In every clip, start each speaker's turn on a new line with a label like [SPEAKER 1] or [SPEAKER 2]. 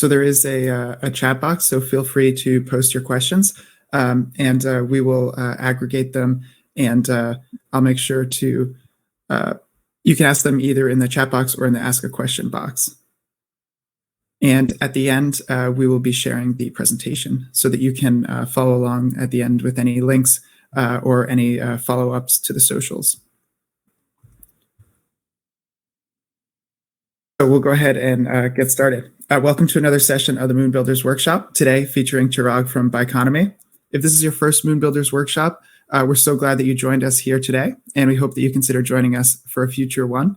[SPEAKER 1] So there is a chat box, so feel free to post your questions, and we will aggregate them, and I'll make sure to, you can ask them either in the chat box or in the ask a question box. And at the end, we will be sharing the presentation so that you can follow along at the end with any links or any follow-ups to the socials. So we'll go ahead and get started. Welcome to another session of the Moonbuilders Workshop, today featuring Chirag from Bioconomy. If this is your first Moonbuilders Workshop, we're so glad that you joined us here today, and we hope that you consider joining us for a future one.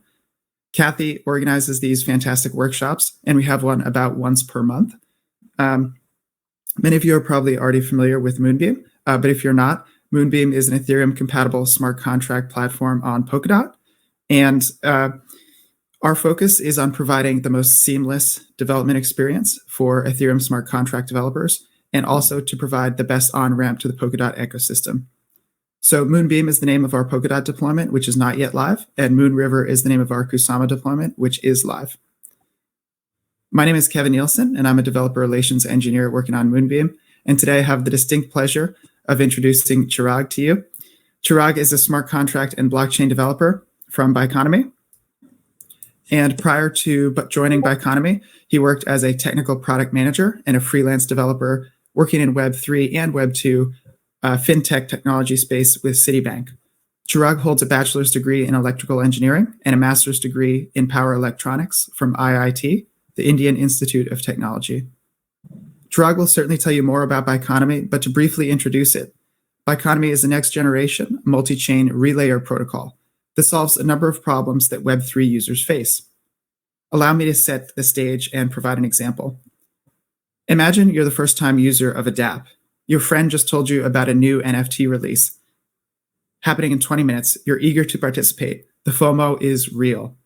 [SPEAKER 1] Kathy organizes these fantastic workshops, and we have one about once per month. Many of you are probably already familiar with Moonbeam, but if you're not, Moonbeam is an Ethereum-compatible smart contract platform on Polkadot, and our focus is on providing the most seamless development experience for Ethereum smart contract developers, and also to provide the best on-ramp to the Polkadot ecosystem. So Moonbeam is the name of our Polkadot deployment, which is not yet live, and Moonriver is the name of our Kusama deployment, which is live. My name is Kevin Nielsen, and I'm a developer relations engineer working on Moonbeam, and today I have the distinct pleasure of introducing Chirag to you. Chirag is a smart contract and blockchain developer from Bioconomy. And prior to joining Bioconomy, he worked as a technical product manager and a freelance developer working in Web3 and Web2 fintech technology space with Citibank. Chirag holds a bachelor's degree in electrical engineering and a master's degree in power electronics from IIT, the Indian Institute of Technology. Chirag will certainly tell you more about Bioconomy, but to briefly introduce it, Bioconomy is a next generation multi-chain relayer protocol that solves a number of problems that Web3 users face. Allow me to set the stage and provide an example. Imagine you're the first-time user of a dApp. Your friend just told you about a new NFT release happening in 20 minutes. You're eager to participate. The FOMO is real.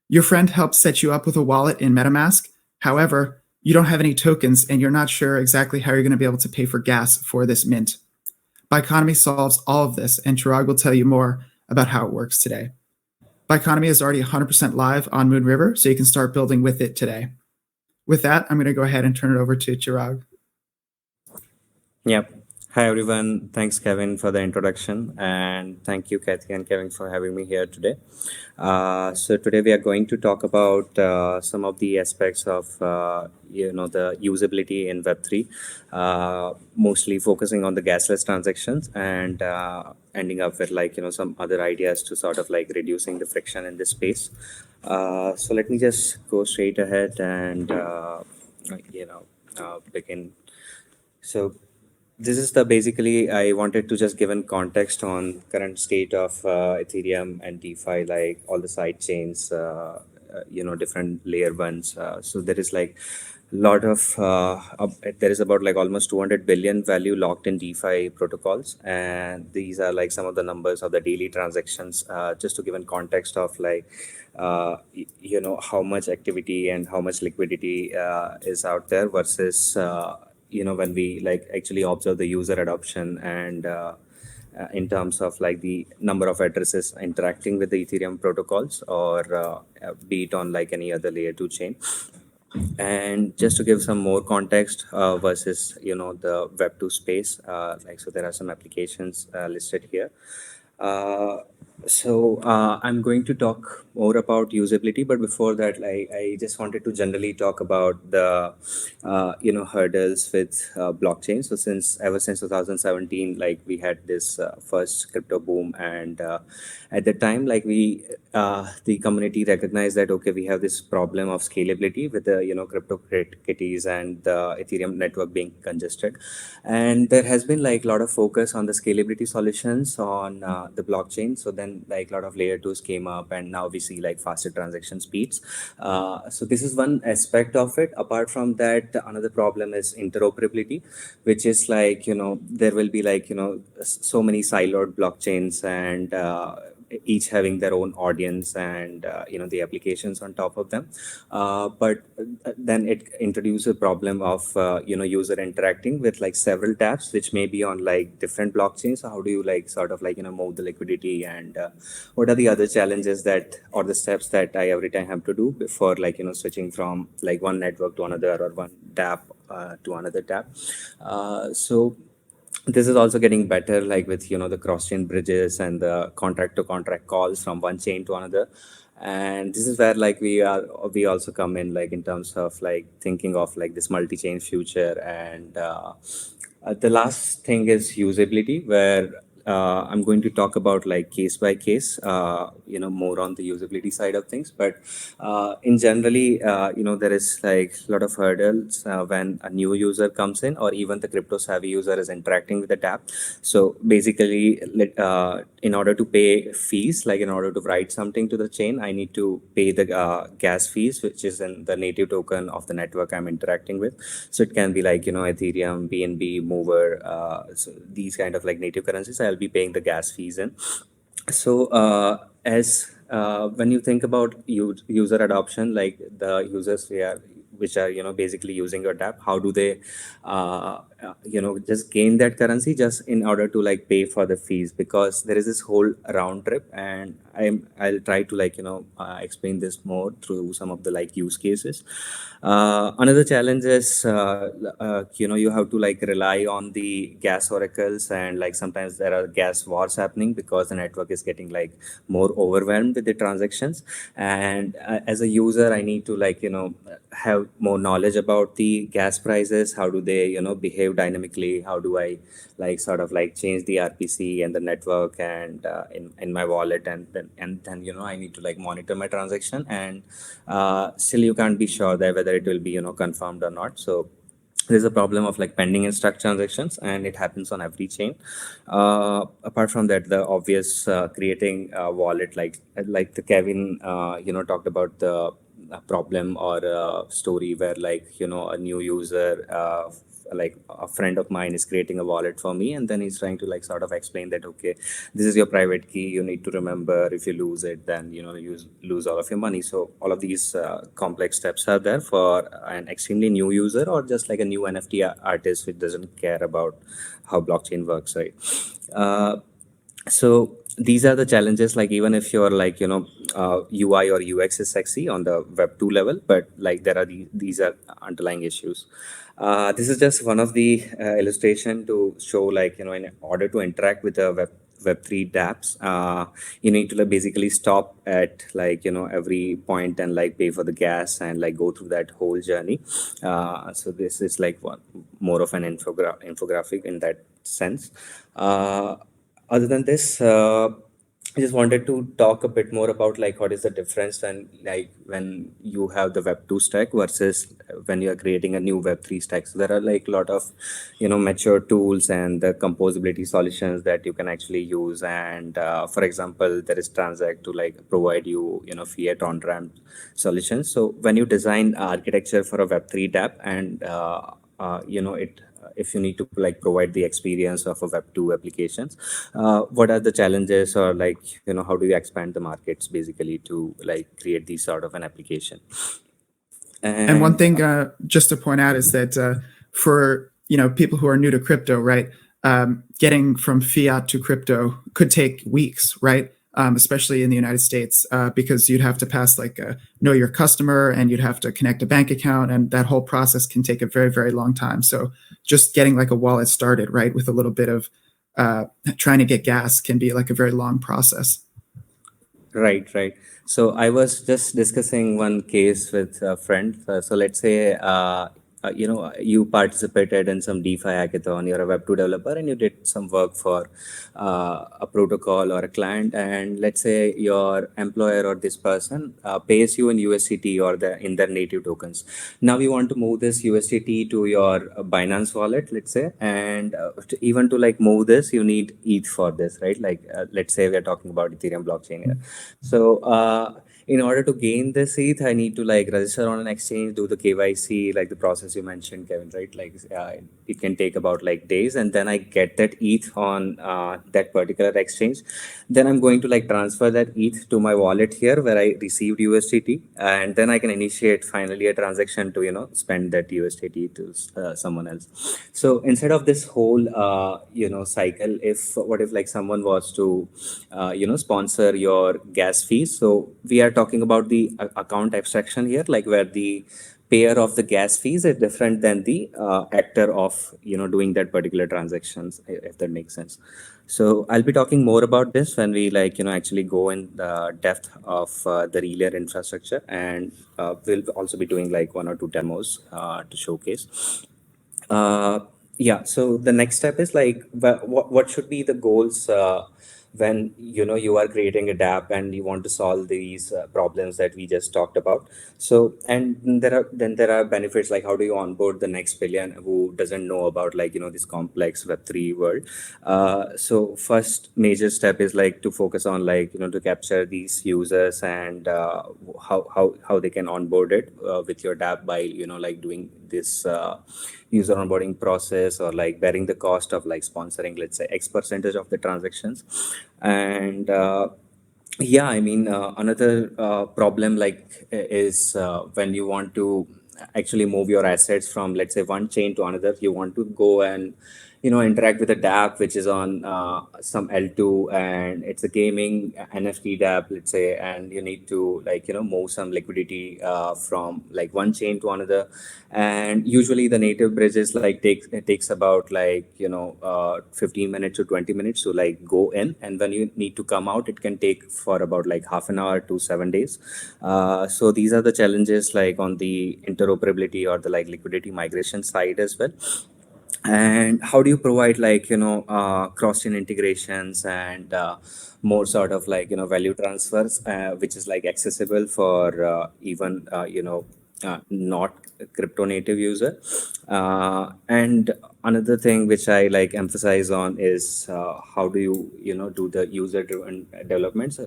[SPEAKER 1] Your friend helps set you up with a wallet in MetaMask. However, you don't have any tokens and you're not sure exactly how you're going to be able to pay for gas for this mint. Bioconomy solves all of this, and Chirag will tell you more about how it works today. Bioconomy is already 100% live on Moonriver, so you can start building with it today. With that, I'm going to go ahead and turn it over to Chirag.
[SPEAKER 2] Yep. Hi, everyone. Thanks, Kevin, for the introduction. And thank you, Kathy and Kevin, for having me here today. So today we are going to talk about some of the aspects of, the usability in Web3, mostly focusing on the gasless transactions and ending up with some other ideas to sort of reducing the friction in this space. So let me just go straight ahead and, begin. So this is basically I wanted to just give in context on current state of Ethereum and DeFi, like all the side chains, different layer ones. So there is lot of there is about almost 200 billion value locked in DeFi protocols, and these are some of the numbers of the daily transactions, just to give in context of how much activity and how much liquidity is out there versus when we actually observe the user adoption and in terms of the number of addresses interacting with the Ethereum protocols or be it on any other layer 2 chain. And just to give some more context versus the web 2 space, so there are some applications listed here. So I'm going to talk more about usability, but before that, I just wanted to generally talk about the hurdles with blockchain. So ever since 2017, we had this first crypto boom, and at the time, the community recognized that we have this problem of scalability with the crypto kitties and the Ethereum network being congested, and there has been a lot of focus on the scalability solutions on the blockchain. So then a lot of layer 2s came up, and now we see faster transaction speeds. So this is one aspect of it. Apart from that, another problem is interoperability, which is there will be so many siloed blockchains, and each having their own audience and the applications on top of them. But then it introduces a problem of user interacting with like several tabs, which may be on like different blockchains. So how do you like sort of like move the liquidity, and what are the other challenges that or the steps that I every time have to do before like switching from like one network to another or one tab to another tab. So this is also getting better, like with the cross-chain bridges and the contract-to-contract calls from one chain to another. And this is where like we also come in, like in terms of like thinking of like this multi-chain future. And the last thing is usability, where I'm going to talk about like case by case, more on the usability side of things. But in generally, there is like a lot of hurdles when a new user comes in, or even the crypto savvy user is interacting with the tab. So basically, in order to pay fees, like in order to write something to the chain, I need to pay the gas fees, which is in the native token of the network I'm interacting with. So it can be like Ethereum, BNB, Mover, so these kind of like native currencies. I'll be paying the gas fees in. So as when you think about user adoption, like the users which are basically using your tab, how do they just gain that currency just in order to like pay for the fees? Because there is this whole round trip, and I'll try to like explain this more through some of the like use cases. Another challenge is you have to like rely on the gas oracles, and like sometimes there are gas wars happening because the network is getting like more overwhelmed with the transactions. And as a user, I need to like have more knowledge about the gas prices. How do they behave dynamically? How do I like sort of like change the RPC and the network and in my wallet, and then I need to like monitor my transaction, and still you can't be sure that whether it will be confirmed or not. So there's a problem of like pending and stuck transactions, and it happens on every chain. Apart from that, the obvious creating a wallet, like the Kevin talked about the problem or story where like a new user like a friend of mine is creating a wallet for me, and then he's trying to like sort of explain that, okay, this is your private key, you need to remember, if you lose it, then you lose all of your money. So all of these complex steps are there for an extremely new user, or just like a new NFT artist which doesn't care about how blockchain works, right? So these are the challenges, like even if you're like UI or UX is sexy on the web 2 level, but like there are these are underlying issues. This is just one of the illustration to show like in order to interact with the web3 dapps, you need to like basically stop at like every point and like pay for the gas and like go through that whole journey. So this is like one more of an infographic in that sense. Other than this, I just wanted to talk a bit more about like what is the difference when you have the Web 2 stack versus when you are creating a new Web 3 stack. So there are like a lot of mature tools and the composability solutions that you can actually use. And for example, there is Transact to like provide you fiat on ramp solutions. So when you design architecture for a Web 3 dApp, and it if you need to like provide the experience of a web 2 applications, what are the challenges, or like how do you expand the markets basically to like create these sort of an application?
[SPEAKER 1] And one thing just to point out is that for people who are new to crypto, right, getting from fiat to crypto could take weeks, right? Especially in the United States, because you'd have to pass like know your customer, and you'd have to connect a bank account, and that whole process can take a very, very long time. So just getting like a wallet started, right, with a little bit of trying to get gas can be like a very long process.
[SPEAKER 2] Right. So I was just discussing one case with a friend. So let's say you participated in some DeFi hackathon. You're a Web2 developer, and you did some work for a protocol or a client. And let's say your employer or this person pays you in USDT or in their native tokens. Now we want to move this USDT to your Binance wallet, let's say, and even to like move this, you need ETH for this, right? Like let's say we're talking about Ethereum blockchain here. So in order to gain this ETH, I need to like register on an exchange, do the KYC, like the process as you mentioned, Kevin, right? Like it can take about like days, and then I get that ETH on that particular exchange. Then I'm going to like transfer that ETH to my wallet here where I received USDT, and then I can initiate finally a transaction to spend that USDT to someone else. So instead of this whole cycle, if what if like someone was to sponsor your gas fees? So we are talking about the account abstraction here, like where the payer of the gas fees is different than the actor of doing that particular transactions, if that makes sense. So I'll be talking more about this when we like actually go in the depth of the real infrastructure, and we'll also be doing like one or two demos to showcase. uh, yeah, so the next step is like what should be the goals when you are creating a dApp and you want to solve these problems that we just talked about. So and there are benefits like how do you onboard the next billion who doesn't know about like this complex Web3 world. So first major step is like to focus on like to capture these users and how they can onboard it with your dApp by like doing this user onboarding process, or like bearing the cost of like sponsoring, let's say, X percentage of the transactions. And yeah, I mean, another problem like is when you want to actually move your assets from, let's say, one chain to another. You want to go and interact with a dApp which is on some L2, and it's a gaming NFT dApp, let's say, and you need to like move some liquidity from like one chain to another. And usually the native bridges like it takes about like 15 minutes to 20 minutes to like go in, and when you need to come out it can take for about like half an hour to 7 days. So these are the challenges like on the interoperability or the like liquidity migration side as well. And how do you provide like cross-chain integrations and more sort of like value transfers which is like accessible for even not crypto native user. And another thing which I like emphasize on is how do you do the user driven developments.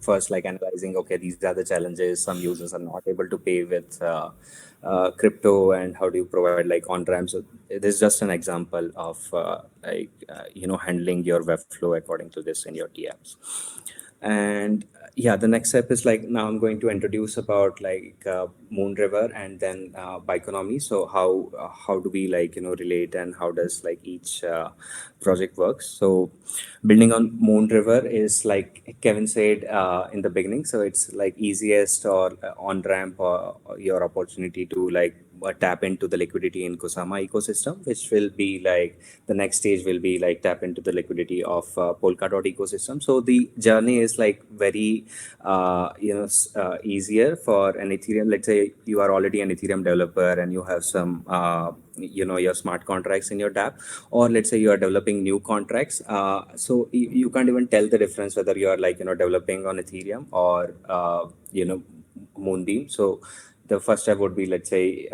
[SPEAKER 2] First, like analyzing, okay, these are the challenges, some users are not able to pay with crypto, and how do you provide like on ramps. So this is just an example of handling your web flow according to this in your TApps. And yeah, the next step is like now I'm going to introduce about like Moon River and then Bioeconomy. So how do we like relate, and how does like each project works. So building on Moon River is like Kevin said in the beginning. So it's like easiest or on ramp or your opportunity to like tap into the liquidity in Kusama ecosystem, which will be like the next stage will be like tap into the liquidity of Polkadot ecosystem. So the journey is like very easier for an Ethereum. Let's say you are already an Ethereum developer and you have some your smart contracts in your dApp, or let's say you are developing new contracts. So you can't even tell the difference whether you are like developing on Ethereum or Moonbeam. So the first step would be, let's say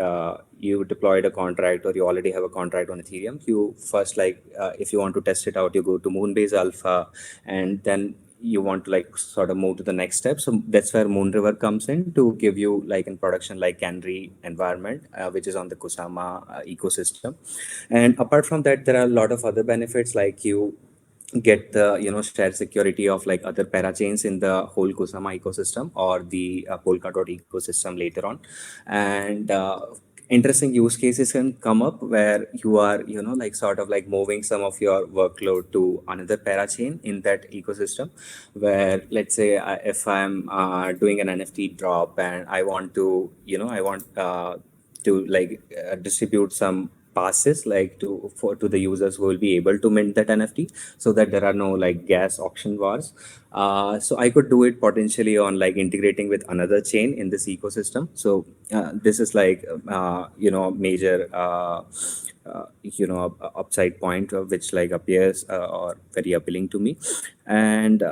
[SPEAKER 2] you deployed a contract or you already have a contract on Ethereum. You first like if you want to test it out, you go to Moonbase Alpha, and then you want to like sort of move to the next step. So that's where Moonriver comes in to give you like in production like Canary environment, which is on the Kusama ecosystem. And apart from that, there are a lot of other benefits, like you get the shared security of like other parachains in the whole Kusama ecosystem or the Polkadot ecosystem later on. And interesting use cases can come up where you are like sort of like moving some of your workload to another parachain in that ecosystem, where let's say if I'm doing an NFT drop and I want to to like distribute some passes like to the users who will be able to mint that NFT, so that there are no like gas auction wars. So I could do it potentially on like integrating with another chain in this ecosystem. So this is like major upside point which like appears or very appealing to me. And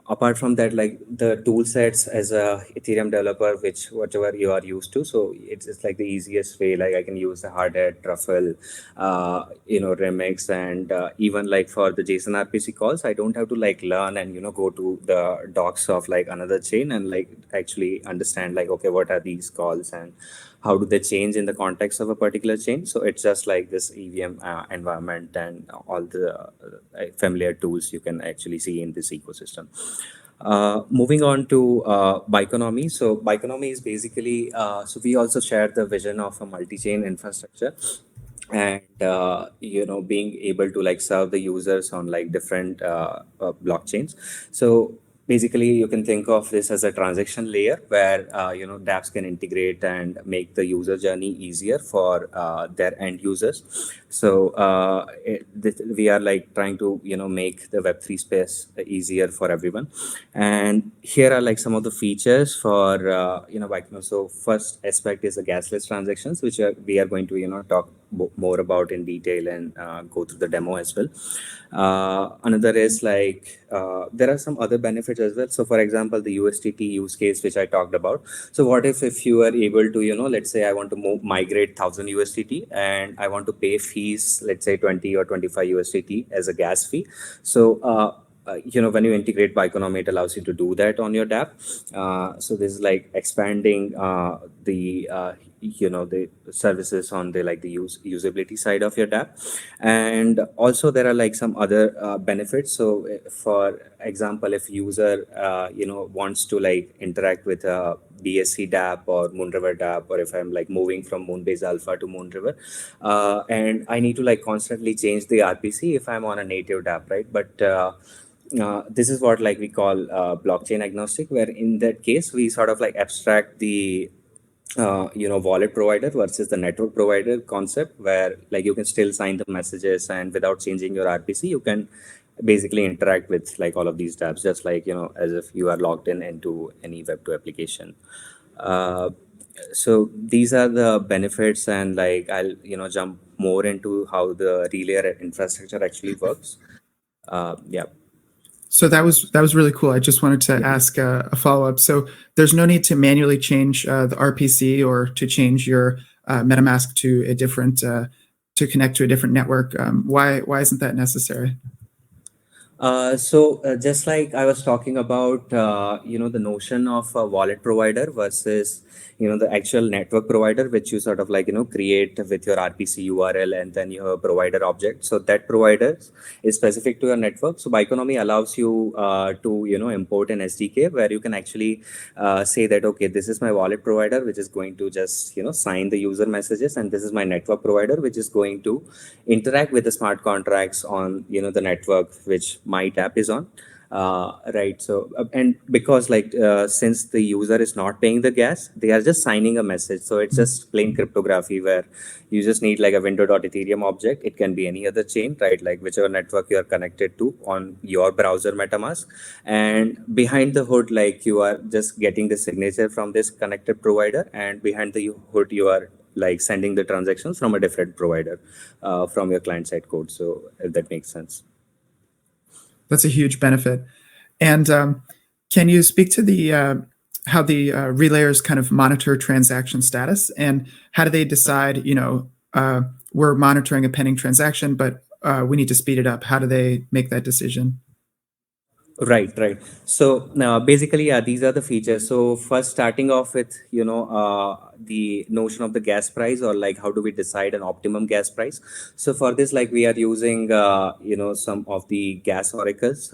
[SPEAKER 2] apart from that, like the tool sets as a Ethereum developer, which whatever you are used to, so it's like the easiest way. Like I can use the hardhead, truffle, remix, and even like for the JSON RPC calls, I don't have to like learn and go to the docs of like another chain and like actually understand like, okay, what are these calls and how do they change in the context of a particular chain. So it's just like this EVM environment and all the familiar tools you can actually see in this ecosystem. Moving on to Bioeconomy. So Bioeconomy is basically, so we also share the vision of a multi-chain infrastructure and being able to like serve the users on like different blockchains. So basically you can think of this as a transaction layer where dapps can integrate and make the user journey easier for their end users. So we are like trying to make the Web3 space easier for everyone. And here are like some of the features for Bioeconomy. So first aspect is the gasless transactions, which we are going to talk more about in detail and go through the demo as well. Another is like there are some other benefits as well. So for example, the USDT use case which I talked about. So what if you are able to let's say I want to migrate 1,000 USDT and I want to pay fees, let's say 20 or 25 USDT as a gas fee. So when you integrate Bioeconomy, it allows you to do that on your dApp. So this is like expanding the services on the like the usability side of your dApp. And also there are like some other benefits. So for example, if user wants to like interact with a BSC dApp or Moonriver dApp, or if I'm like moving from Moonbase Alpha to Moonriver, and I need to like constantly change the RPC if I'm on a native dApp, right? But this is what like we call blockchain agnostic, where in that case we sort of like abstract the wallet provider versus the network provider concept, where like you can still sign the messages and without changing your RPC you can basically interact with like all of these dApps just like as if you are logged in into any Web2 application. So these are the benefits, and like I'll jump more into how the relay infrastructure actually works. Yeah.
[SPEAKER 1] So that was really cool. I just wanted to ask a follow-up. So there's no need to manually change the RPC or to change your MetaMask to a different to connect to a different network. Why isn't that necessary?
[SPEAKER 2] So just like I was talking about, the notion of a wallet provider versus, the actual network provider, which you sort of like, create with your RPC URL and then your provider object. So that provider is specific to your network. So Bioeconomy allows you to, import an SDK where you can actually say that, okay, this is my wallet provider, which is going to just, sign the user messages. And this is my network provider, which is going to interact with the smart contracts on, the network, which my app is on. Right. So and because like since the user is not paying the gas, they are just signing a message. So it's just plain cryptography where you just need like a window.ethereum object. It can be any other chain, right? Like whichever network you are connected to on your browser MetaMask. And behind the hood, like you are just getting the signature from this connected provider, and behind the hood you are like sending the transactions from a different provider from your client side code. So if that makes sense.
[SPEAKER 1] That's a huge benefit. And can you speak to the how the relayers kind of monitor transaction status, and how do they decide, we're monitoring a pending transaction, but we need to speed it up? How do they make that decision?
[SPEAKER 2] Right. So now basically, yeah, these are the features. So first, starting off with the notion of the gas price, or like how do we decide an optimum gas price. So for this, like we are using some of the gas oracles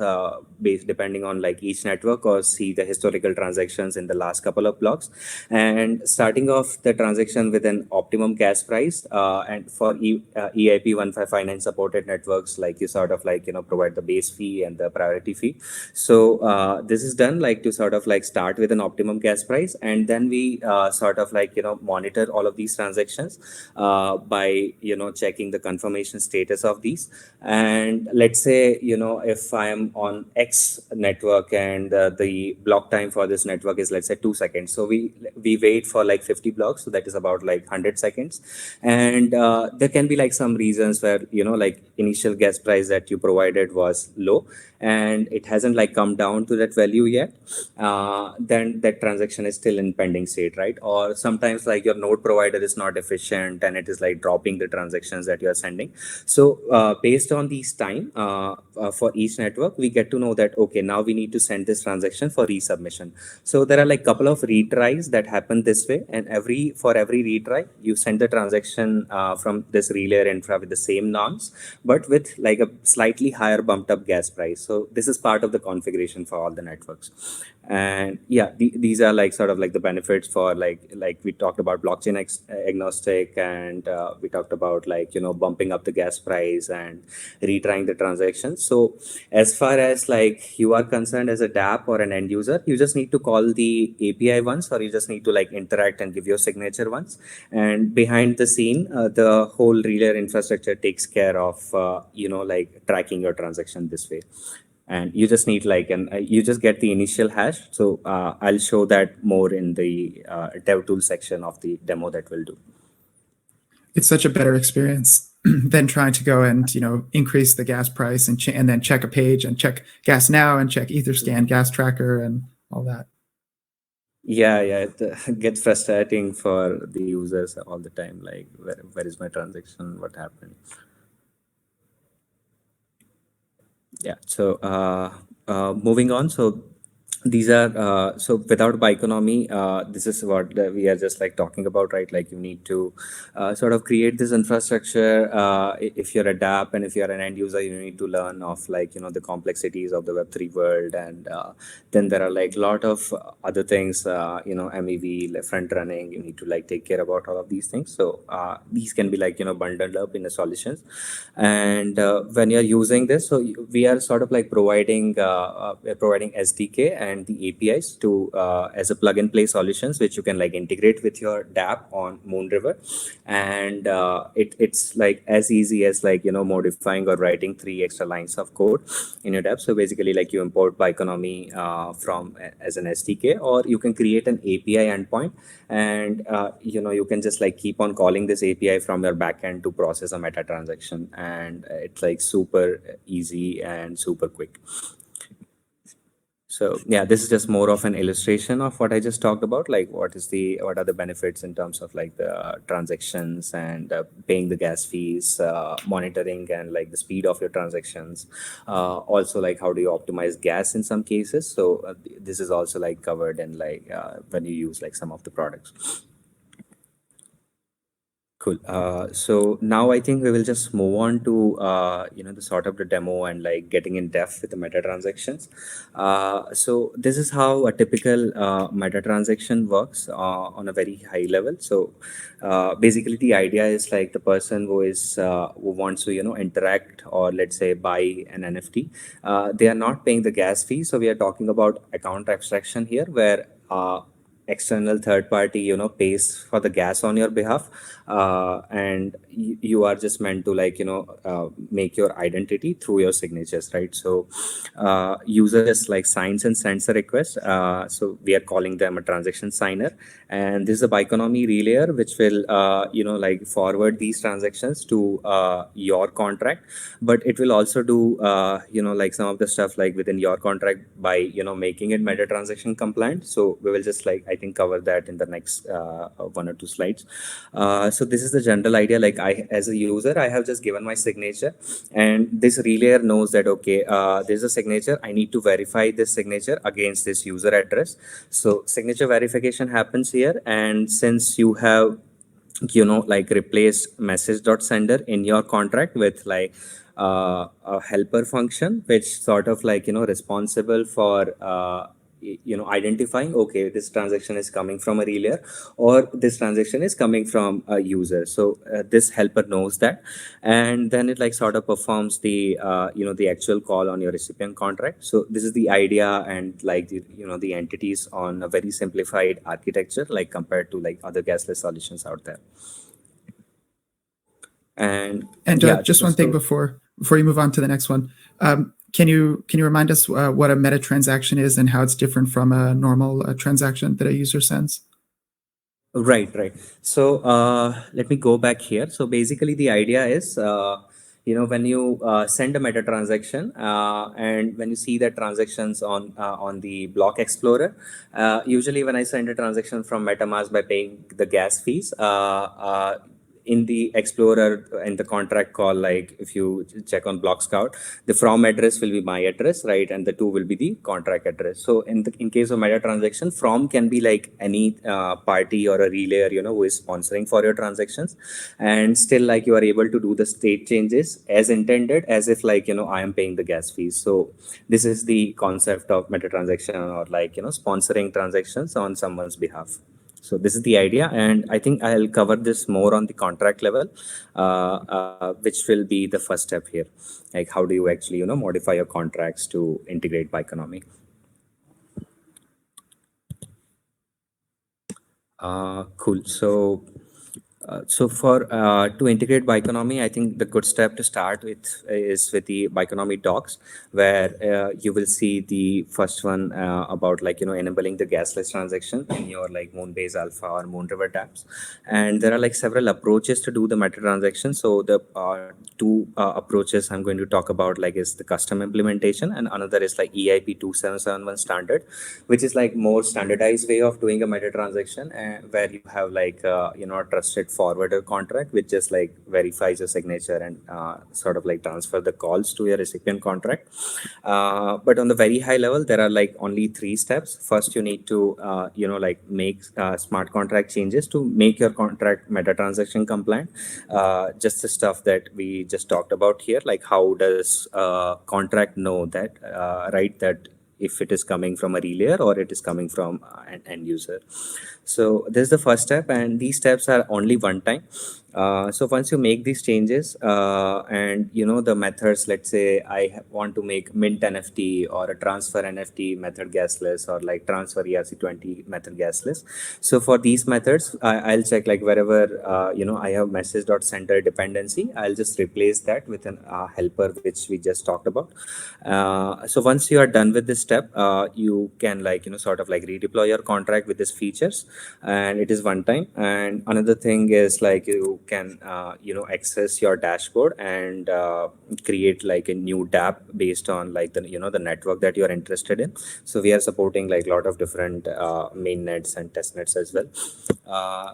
[SPEAKER 2] based depending on like each network, or see the historical transactions in the last couple of blocks, and starting off the transaction with an optimum gas price. And for EIP 1559 supported networks, like you sort of like provide the base fee and the priority fee. So this is done like to sort of like start with an optimum gas price, and then we sort of like monitor all of these transactions by checking the confirmation status of these. And let's say if I am on X network and the block time for this network is, let's say, 2 seconds, so we wait for like 50 blocks, so that is about like 100 seconds. And there can be like some reasons where like initial gas price that you provided was low and it hasn't like come down to that value yet. Then that transaction is still in pending state, right? Or sometimes like your node provider is not efficient and it is like dropping the transactions that you are sending. So based on these time for each network, we get to know that, okay, now we need to send this transaction for resubmission. So there are like couple of retries that happen this way, and for every retry, you send the transaction from this relayer infra with the same norms, but with like a slightly higher bumped up gas price. So this is part of the configuration for all the networks. And yeah, these are like sort of like the benefits for like we talked about blockchain agnostic, and we talked about like bumping up the gas price and retrying the transactions. So as far as like you are concerned as a dApp or an end user, you just need to call the API once, or you just need to like interact and give your signature once. And behind the scene, the whole relay infrastructure takes care of like tracking your transaction this way. And you just need like you just get the initial hash. So I'll show that more in the dev tool section of the demo that we'll do.
[SPEAKER 1] It's such a better experience than trying to go and increase the gas price and then check a page and check gas now and check Etherscan gas tracker and all that.
[SPEAKER 2] Yeah, it gets frustrating for the users all the time. Like, where is my transaction? What happened? Yeah. So moving on. So these are so without Bioeconomy, this is what we are just like talking about, right? Like you need to sort of create this infrastructure. If you're a dApp and if you're an end user, you need to learn of like the complexities of the Web3 world, and then there are like a lot of other things, MEV, like front running. You need to like take care about all of these things. So these can be like bundled up in the solutions. And when you're using this, so we are sort of like providing SDK and the APIs to as a plug and play solutions, which you can like integrate with your dApp on Moonriver. And it's like as easy as like modifying or writing 3 extra lines of code in your dApp. So basically like you import Bioeconomy from as an SDK, or you can create an API endpoint, and you can just like keep on calling this API from your backend to process a meta transaction, and it's like super easy and super quick. So yeah, this is just more of an illustration of what I just talked about, like what are the benefits in terms of like the transactions and paying the gas fees, monitoring and like the speed of your transactions. Also like how do you optimize gas in some cases. So this is also like covered in like when you use like some of the products. Cool. So now I think we will just move on to the sort of the demo and like getting in depth with the meta transactions. So this is how a typical meta transaction works on a very high level. So basically the idea is like the person who wants to interact or let's say buy an NFT, they are not paying the gas fee. So we are talking about account abstraction here, where external third party pays for the gas on your behalf, and you are just meant to like make your identity through your signatures, right? So user just like signs and sends a request, so we are calling them a transaction signer, and this is a Bioeconomy relayer which will like forward these transactions to your contract, but it will also do like some of the stuff like within your contract by making it meta transaction compliant. So we will just like I think cover that in the next 1 or 2 slides. So this is the general idea. Like I, as a user, I have just given my signature, and this relayer knows that, okay, there's a signature. I need to verify this signature against this user address. So signature verification happens here. And since you have, like replaced message.sender in your contract with like a helper function, which sort of like, responsible for, identifying, okay, this transaction is coming from a relay or this transaction is coming from a user. So this helper knows that, and then it like sort of performs the the actual call on your recipient contract. So this is the idea, and like the entities on a very simplified architecture, like compared to like other gasless solutions out there. And yeah,
[SPEAKER 1] just one thing before you move on to the next one, can you remind us what a meta transaction is and how it's different from a normal transaction that a user sends?
[SPEAKER 2] Right. So let me go back here. So basically, the idea is, when you send a meta transaction, and when you see the transactions on the block explorer, usually when I send a transaction from MetaMask by paying the gas fees, in the explorer in the contract call, like if you check on block scout, the from address will be my address, right, and the to will be the contract address. So in case of meta transaction, from can be like any party or a relayer who is sponsoring for your transactions, and still like you are able to do the state changes as intended, as if like I am paying the gas fees. So this is the concept of meta transaction, or like sponsoring transactions on someone's behalf. So this is the idea, and I think I'll cover this more on the contract level, which will be the first step here. Like how do you actually modify your contracts to integrate Bioeconomy? Cool. So for to integrate Bioeconomy, I think the good step to start with is with the Bioeconomy docs, where you will see the first one about like enabling the gasless transaction in your like Moonbase Alpha or Moonriver tabs, and there are like several approaches to do the meta transaction. So the two approaches I'm going to talk about like is the custom implementation, and another is like EIP 2771 standard, which is like more standardized way of doing a meta transaction, where you have like a trusted forwarder contract which just like verifies your signature and sort of like transfer the calls to your recipient contract. But on the very high level, there are like only 3 steps. First, you need to like make smart contract changes to make your contract meta transaction compliant. Just the stuff that we just talked about here, like how does contract know that right, that if it is coming from a relayer or it is coming from an end user. So this is the first step, and these steps are only one time. So once you make these changes, and the methods, let's say I want to make mint NFT or a transfer NFT method gasless, or like transfer ERC20 method gasless. So for these methods, I'll check like wherever I have message.center dependency, I'll just replace that with an helper which we just talked about. So once you are done with this step, you can like sort of like redeploy your contract with these features, and it is one time. And another thing is like you can access your dashboard and create like a new dApp based on like the the network that you are interested in. So we are supporting like a lot of different main nets and test nets as well.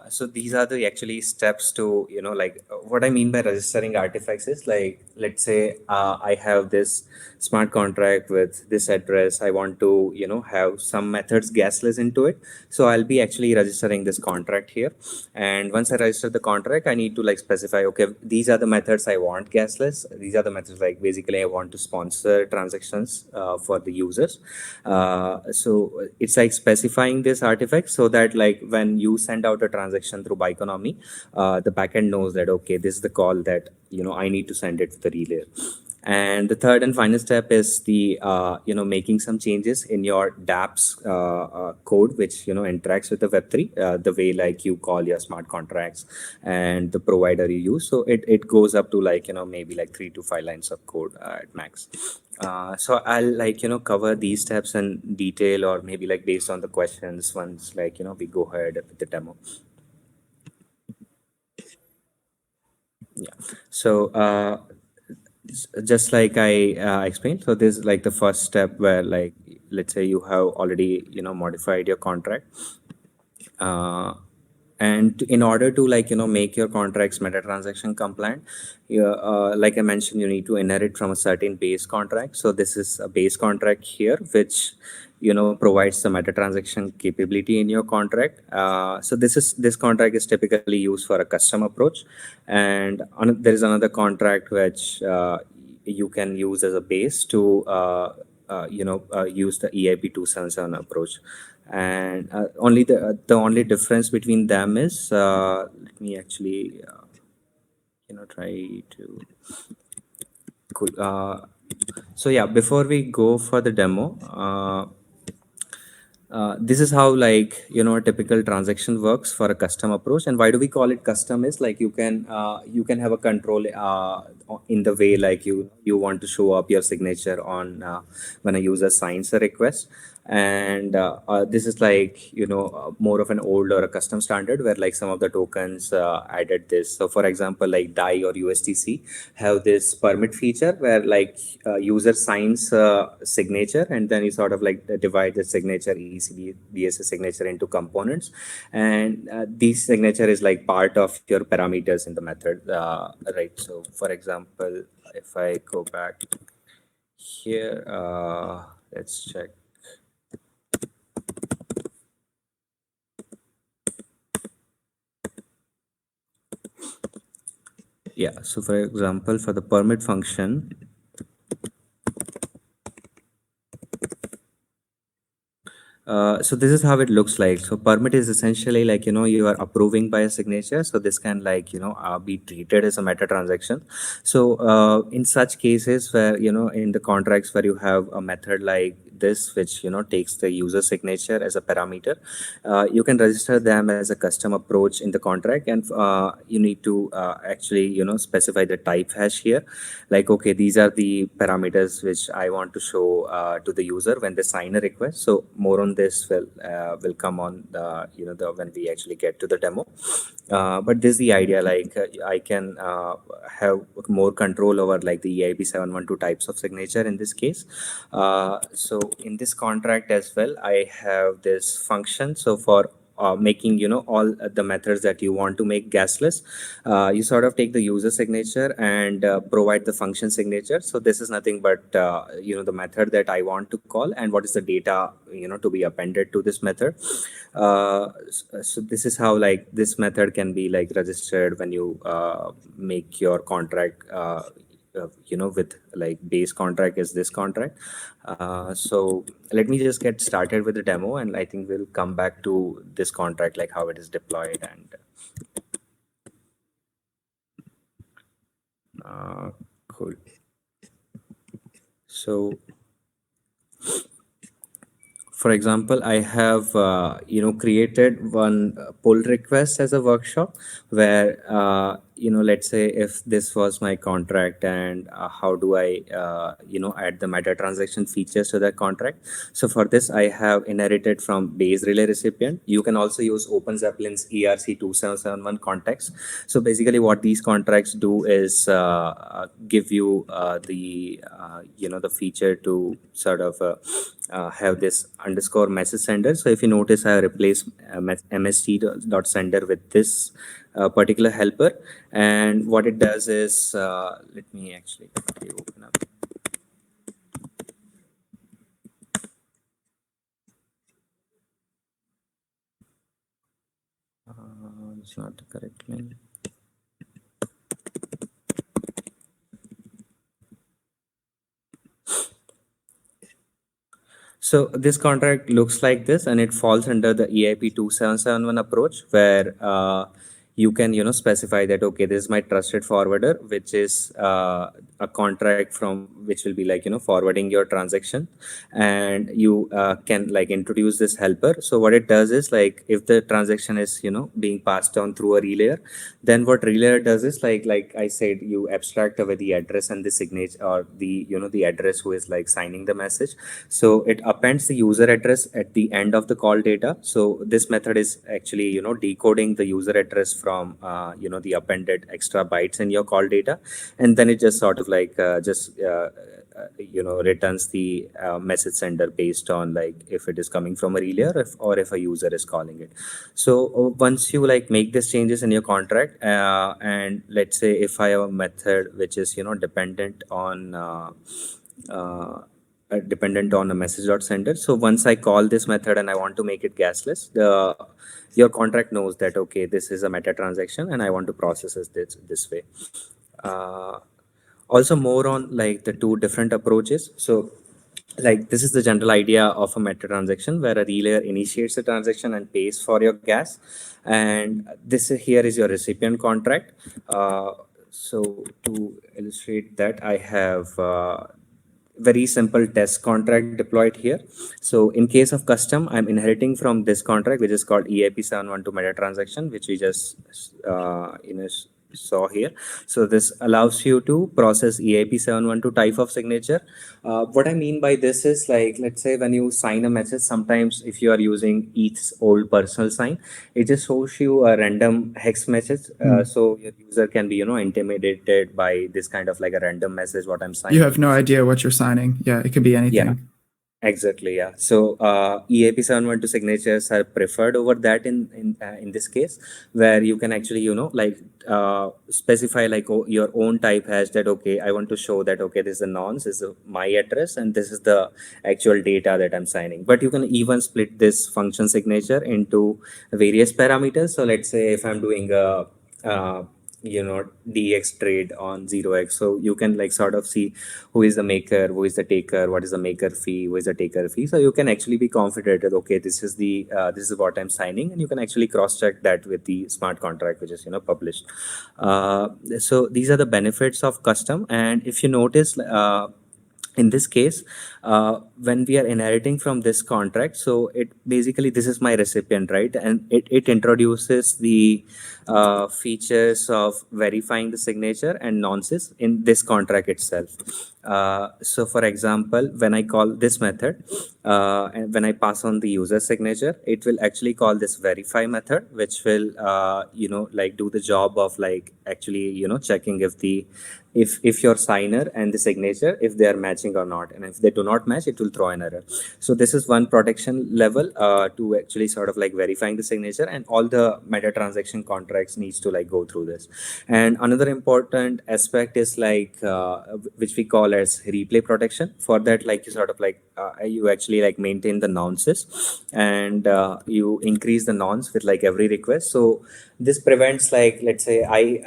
[SPEAKER 2] So these are the actually steps to like what I mean by registering artifacts is like, let's say I have this smart contract with this address. I want to have some methods gasless into it, so I'll be actually registering this contract here. And once I register the contract, I need to like specify, okay, these are the methods I want gasless. These are the methods like basically I want to sponsor transactions for the users. So it's like specifying this artifact so that like when you send out a transaction through Bioeconomy, the backend knows that, okay, this is the call that I need to send it to the relay. And the third and final step is the making some changes in your dApp's code, which interacts with the Web3, the way like you call your smart contracts and the provider you use. So it goes up to like maybe like 3 to 5 lines of code at max. So I'll like cover these steps in detail, or maybe like based on the questions once like we go ahead with the demo. Yeah. So just like I explained, so this is like the first step where like, let's say you have already modified your contract, and in order to like make your contracts meta transaction compliant, like I mentioned, you need to inherit from a certain base contract. So this is a base contract here which provides the meta transaction capability in your contract. So this contract is typically used for a custom approach, and there is another contract which you can use as a base to use the EIP 277 approach. And only the only difference between them is, let me actually try to cool. So yeah, before we go for the demo, this is how a typical transaction works for a custom approach. And why do we call it custom is like you can have a control in the way like you want to show up your signature on when a user signs a request. And this is more of an old or a custom standard where like some of the tokens added this. So for example, like DAI or USDC have this permit feature where user signs signature, and then you sort of like divide the signature ECB BSS signature into components, and these signature is like part of your parameters in the method, right? So for example, if I go back here, let's check. Yeah, so for example, for the permit function, so this is how it looks like. So permit is essentially like, you are approving by a signature. So this can be treated as a meta transaction. So in such cases where, in the contracts where you have a method like this, which, takes the user signature as a parameter, you can register them as a custom approach in the contract. And you need to actually, specify the type hash here. Like, okay, these are the parameters which I want to show to the user when they sign a request. So more on this will come on the when we actually get to the demo. But this is the idea, like I can have more control over like the EIP 712 types of signature in this case. So in this contract as well, I have this function. So for making all the methods that you want to make gasless, you sort of take the user signature and provide the function signature. So this is nothing but the method that I want to call and what is the data to be appended to this method. So this is how like this method can be like registered when you make your contract with like base contract is this contract. So let me just get started with the demo, and I think we'll come back to this contract, like how it is deployed. And cool. So for example, I have created one pull request as a workshop where let's say if this was my contract, and how do I add the meta transaction features to that contract. So for this, I have inherited from base relay recipient. You can also use OpenZeppelin's ERC 2771 context. So basically what these contracts do is give you the feature to sort of have this underscore message sender. So if you notice, I replaced mst.sender with this particular helper. And what it does is, let me actually open up. It's not the correct link. So this contract looks like this, and it falls under the EIP 2771 approach, where you can specify that, okay, this is my trusted forwarder, which is a contract from which will be like forwarding your transaction, and you can like introduce this helper. So what it does is, like, if the transaction is being passed on through a relayer, then what relayer does is like I said, you abstract away the address and the signature, or the the address who is like signing the message. So it appends the user address at the end of the call data. So this method is actually decoding the user address from the appended extra bytes in your call data, and then it just sort of like returns the message sender based on like if it is coming from a relay, or if a user is calling it. So once you like make these changes in your contract, and let's say if I have a method which is dependent on a message.sender. So once I call this method and I want to make it gasless, your contract knows that, okay, this is a meta transaction and I want to process this way. Also more on like the two different approaches. So like this is the general idea of a meta transaction where a relayer initiates the transaction and pays for your gas, and here is your recipient contract. So to illustrate that, I have very simple test contract deployed here. So in case of custom, I'm inheriting from this contract, which is called EIP 712 meta transaction, which we just saw here. So this allows you to process EIP 712 type of signature. What I mean by this is, like, let's say when you sign a message, sometimes if you are using ETH's old personal sign, it just shows you a random hex message. So your user can be, intimidated by this kind of like a random message, what I'm signing.
[SPEAKER 1] You have no idea what you're signing. Yeah, it could be anything.
[SPEAKER 2] Yeah. Exactly, yeah. So EAP 712 signatures are preferred over that in this case, where you can actually, specify like your own type hash that, okay, I want to show that, okay, this is a nonce, this is my address, and this is the actual data that I'm signing. But you can even split this function signature into various parameters. So let's say if I'm doing a DX trade on 0x, so you can like sort of see who is the maker, who is the taker, what is the maker fee, who is the taker fee. So you can actually be confident that, okay, this is what I'm signing, and you can actually cross check that with the smart contract, which is published. So these are the benefits of custom. And if you notice, in this case, when we are inheriting from this contract, so it basically, this is my recipient, right? And it introduces the features of verifying the signature and nonces in this contract itself. So for example, when I call this method, and when I pass on the user signature, it will actually call this verify method, which will like do the job of like actually checking if your signer and the signature, if they are matching or not, and if they do not match, it will throw an error. So this is one protection level to actually sort of like verifying the signature, and all the meta transaction contracts needs to like go through this. And another important aspect is like which we call as replay protection. For that, like you sort of like you actually like maintain the nonces, and you increase the nonce with like every request. So this prevents, like, let's say I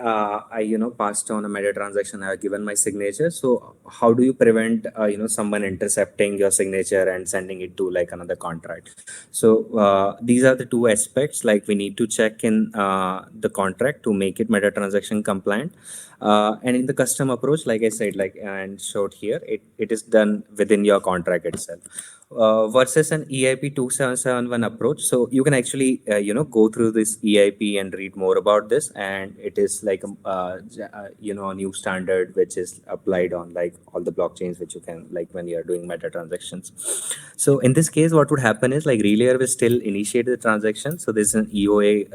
[SPEAKER 2] passed on a meta transaction, I have given my signature. So how do you prevent someone intercepting your signature and sending it to like another contract? So these are the two aspects like we need to check in the contract to make it meta transaction compliant. And in the custom approach, like I said, like and showed here, it is done within your contract itself. Versus an EIP 2771 approach. So you can actually go through this EIP and read more about this, and it is like a new standard which is applied on like all the blockchains which you can like when you are doing meta transactions. So in this case, what would happen is like relayer will still initiate the transaction. So there's an EOA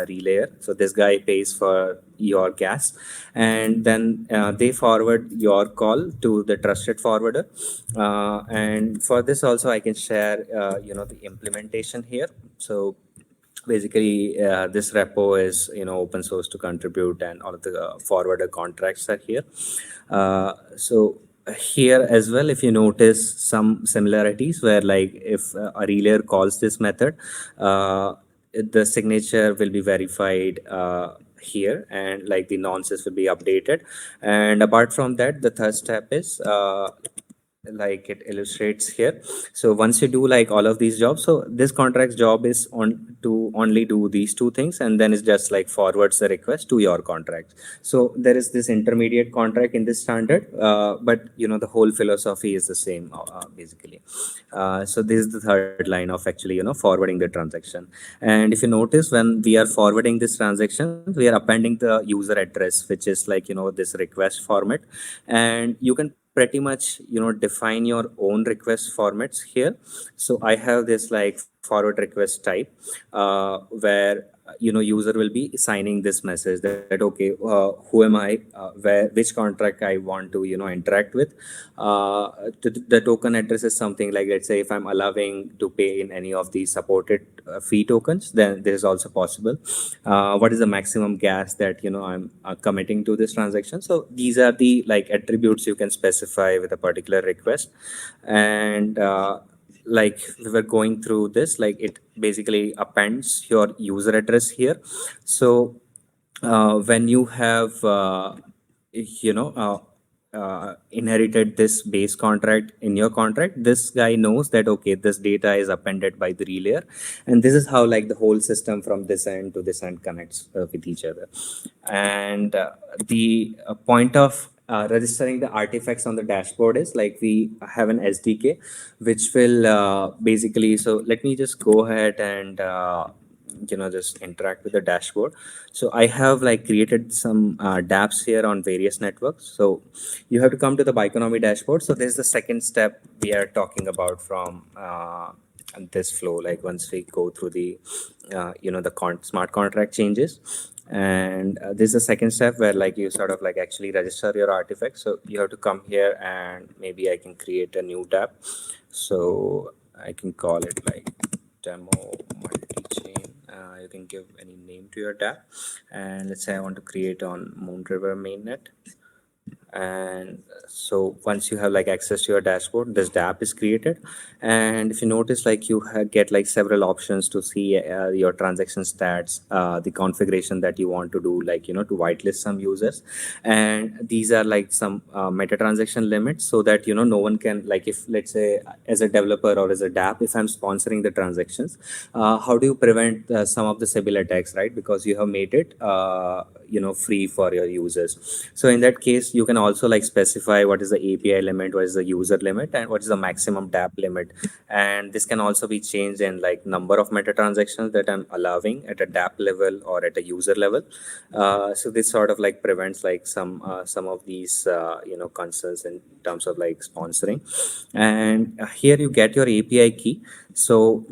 [SPEAKER 2] relayer. So this guy pays for your gas, and then they forward your call to the trusted forwarder. And for this also, I can share the implementation here. So basically this repo is open source to contribute, and all of the forwarder contracts are here. So here as well, if you notice some similarities where like if a relayer calls this method, the signature will be verified here, and like the nonces will be updated. And apart from that, the third step is like it illustrates here. So once you do like all of these jobs, so this contract's job is on to only do these two things, and then it's just like forwards the request to your contract. So there is this intermediate contract in this standard, but the whole philosophy is the same basically. So this is the third line of actually forwarding the transaction. And if you notice, when we are forwarding this transaction, we are appending the user address, which is like this request format, and you can pretty much define your own request formats here. So I have this like forward request type where user will be signing this message that, okay, who am I, which contract I want to interact with. The token address is something like, let's say if I'm allowing to pay in any of the supported fee tokens, then this is also possible. What is the maximum gas that I'm committing to this transaction? So these are the like attributes you can specify with a particular request. And like we were going through this, like it basically appends your user address here. So when you have inherited this base contract in your contract, this guy knows that, okay, this data is appended by the relayer. And this is how like the whole system from this end to this end connects with each other. And the point of registering the artifacts on the dashboard is like we have an SDK, which will basically, so let me just go ahead and just interact with the dashboard. So I have like created some dApps here on various networks. So you have to come to the Bioeconomy dashboard. So this is the second step we are talking about from this flow. Like once we go through the the smart contract changes, and this is the second step where like you sort of like actually register your artifacts. So you have to come here, and maybe I can create a new tab. So I can call it like demo multi-chain. You can give any name to your tab, and let's say I want to create on Moon River mainnet. And so once you have like access to your dashboard, this dApp is created. And if you notice, like you get like several options to see your transaction stats, the configuration that you want to do, like, to whitelist some users. And these are like some meta transaction limits, so that, no one can, like, if let's say as a developer or as a dApp, if I'm sponsoring the transactions, how do you prevent some of the Sybil attacks, right? Because you have made it, free for your users. So in that case, you can also like specify what is the API limit, what is the user limit, and what is the maximum dApp limit. And this can also be changed in like number of meta transactions that I'm allowing at a dApp level or at a user level. So this sort of like prevents like some of these concerns in terms of like sponsoring. And here you get your API key. So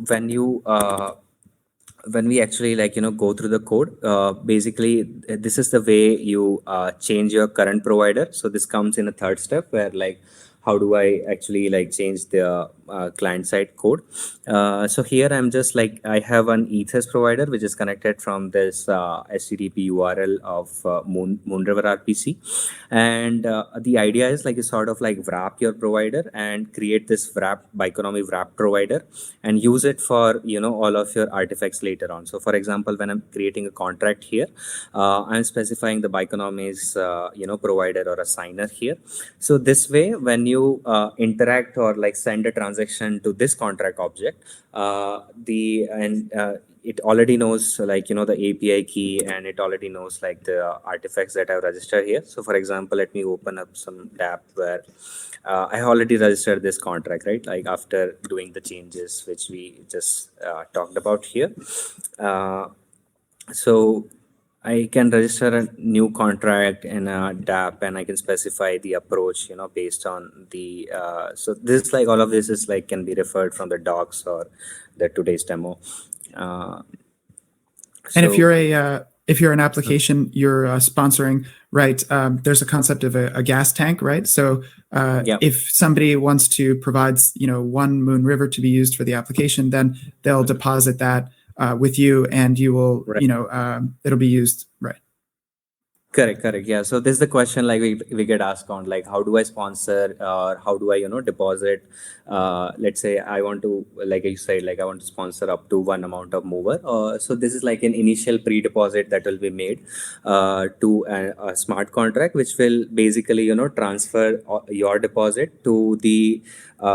[SPEAKER 2] when we actually like go through the code, basically this is the way you change your current provider. So this comes in a third step where like how do I actually like change the client side code. So here I'm just like, I have an ethers provider which is connected from this HTTP URL of Moonriver RPC. And the idea is like you sort of like wrap your provider and create this Bioeconomy wrap provider and use it for all of your artifacts later on. So for example, when I'm creating a contract here, I'm specifying the Bioeconomy's provider or a signer here. So this way, when you interact or like send a transaction to this contract object, it already knows like the API key, and it already knows like the artifacts that I've registered here. So for example, let me open up some tab where I already registered this contract, right? Like after doing the changes which we just talked about here. So I can register a new contract in a dApp, and I can specify the approach, based on the, so this, like all of this is like can be referred from the docs or the today's demo.
[SPEAKER 1] And if you're an application, you're sponsoring, right? There's a concept of a gas tank, right? So if somebody wants to provide, one Moon River to be used for the application, then they'll deposit that with you, and you will, it'll be used, right?
[SPEAKER 2] Correct. Yeah. So this is the question like we get asked on, like, how do I sponsor or how do I, deposit? Let's say I want to, like you said, like I want to sponsor up to one amount of mover. So this is like an initial pre-deposit that will be made to a smart contract, which will basically, transfer your deposit to the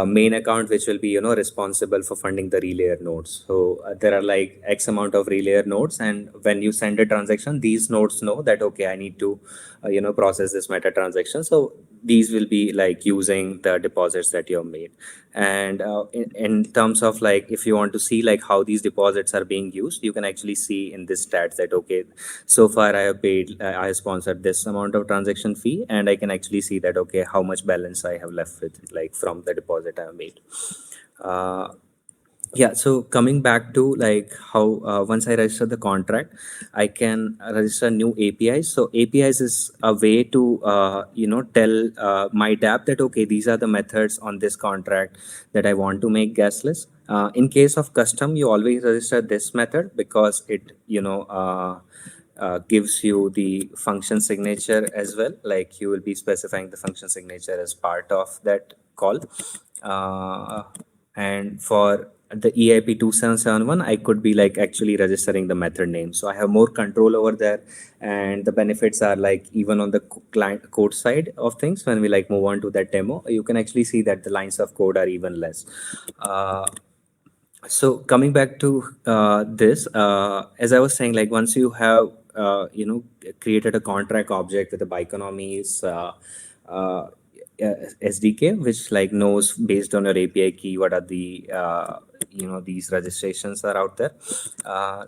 [SPEAKER 2] main account, which will be, responsible for funding the relayer nodes. So there are like X amount of relayer nodes. And when you send a transaction, these nodes know that, okay, I need to, process this meta transaction. So these will be like using the deposits that you have made. And in terms of like, if you want to see like how these deposits are being used, you can actually see in this stats that, okay, so far I have paid, I have sponsored this amount of transaction fee, and I can actually see that, okay, how much balance I have left with, like from the deposit I have made. Yeah, so coming back to like how once I register the contract, I can register new APIs. So APIs is a way to tell my dApp that, okay, these are the methods on this contract that I want to make gasless. In case of custom, you always register this method because it gives you the function signature as well. Like you will be specifying the function signature as part of that call. And for the EIP 2771, I could be like actually registering the method name. So I have more control over there. And the benefits are like even on the client code side of things, when we like move on to that demo, you can actually see that the lines of code are even less. So coming back to this, as I was saying, like once you have created a contract object with the Biconomy's uh, SDK, which like knows based on your API key what are the these registrations are out there.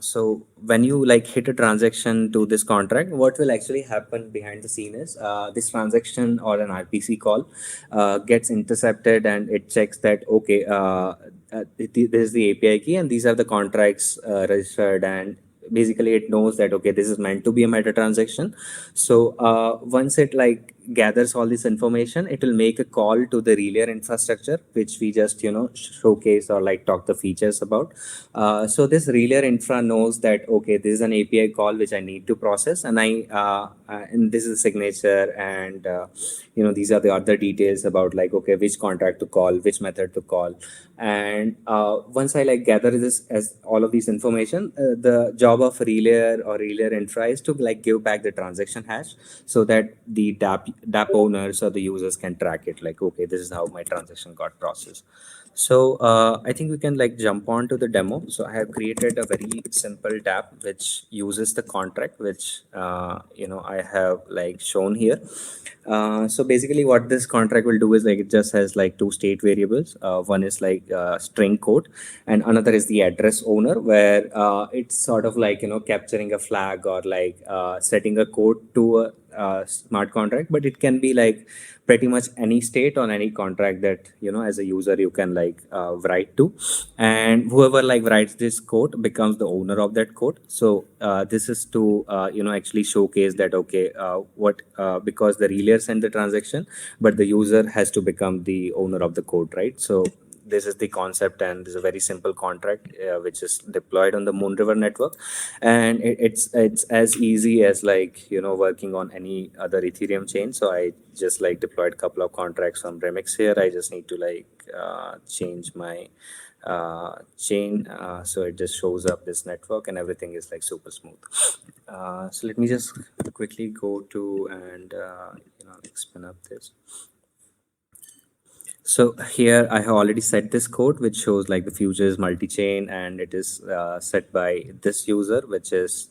[SPEAKER 2] So when you like hit a transaction to this contract, what will actually happen behind the scene is this transaction or an RPC call gets intercepted, and it checks that okay, this is the API key and these are the contracts registered, and basically it knows that okay, this is meant to be a meta transaction. So once it like gathers all this information, it will make a call to the relayer infrastructure, which we just showcase or like talk the features about. So this relayer infra knows that okay, this is an API call which I need to process, and and this is a signature, and these are the other details about like okay, which contract to call, which method to call. And once I like gather this as all of these information, the job of relayer or relayer infra is to like give back the transaction hash, so that the DApp owners or the users can track it, like okay, this is how my transaction got processed. So I think we can like jump on to the demo. So I have created a very simple DApp which uses the contract, which I have like shown here. So basically what this contract will do is like it just has like two state variables. One is like string code, and another is the address owner, where it's sort of like capturing a flag or like setting a code to a smart contract. But it can be like pretty much any state on any contract that as a user you can like write to, and whoever like writes this code becomes the owner of that code. So this is to actually showcase that okay, what because the relayer sent the transaction, but the user has to become the owner of the code, right? So this is the concept, and this is a very simple contract which is deployed on the Moonriver network, and it's as easy as like working on any other Ethereum chain. So I just like deployed a couple of contracts from Remix here. I just need to like change my chain, so it just shows up this network and everything is like super smooth. So let me just quickly go to and like spin up this. So here I have already set this code, which shows like the future is multi-chain, and it is set by this user, which is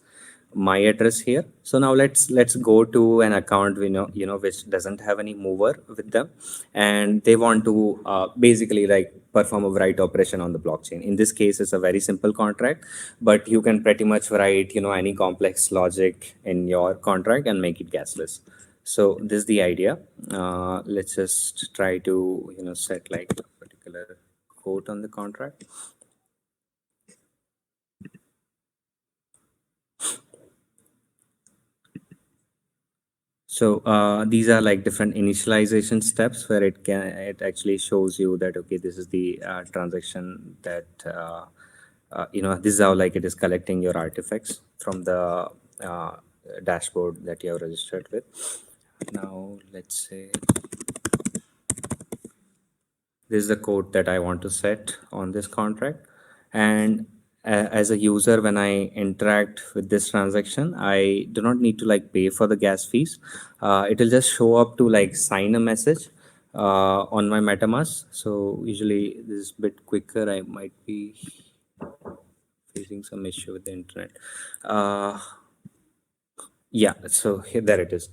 [SPEAKER 2] my address here. So now let's go to an account which doesn't have any mover with them, and they want to basically like perform a write operation on the blockchain. In this case, it's a very simple contract, but you can pretty much write any complex logic in your contract and make it gasless. So this is the idea. Let's just try to set like a particular quote on the contract. So these are like different initialization steps where it actually shows you that okay, this is the transaction that this is how like it is collecting your artifacts from the dashboard that you have registered with. Now let's say this is the code that I want to set on this contract, and as a user, when I interact with this transaction, I do not need to like pay for the gas fees. It will just show up to like sign a message on my MetaMask. So usually this is a bit quicker. I might be facing some issue with the internet. Yeah, so here, there it is.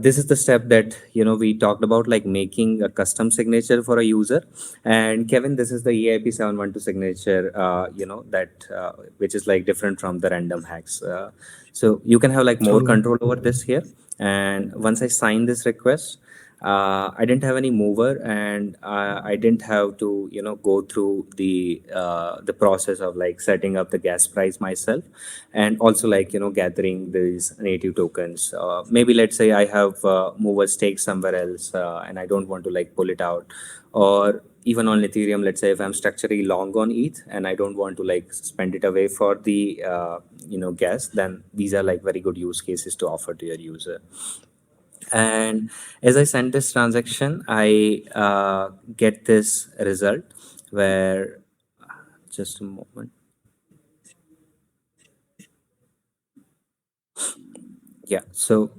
[SPEAKER 2] This is the step that we talked about, like making a custom signature for a user. And Kevin, this is the EIP 712 signature, that which is like different from the random hacks. So you can have like more
[SPEAKER 1] Totally.
[SPEAKER 2] control over this here. And once I sign this request, I didn't have any mover, and I didn't have to go through the process of like setting up the gas price myself, and also like gathering these native tokens. Maybe let's say I have mover stake somewhere else, and I don't want to like pull it out, or even on Ethereum, let's say if I'm structurally long on ETH and I don't want to like spend it away for the gas, then these are like very good use cases to offer to your user. And as I send this transaction, I get this result where Just a moment. Yeah, so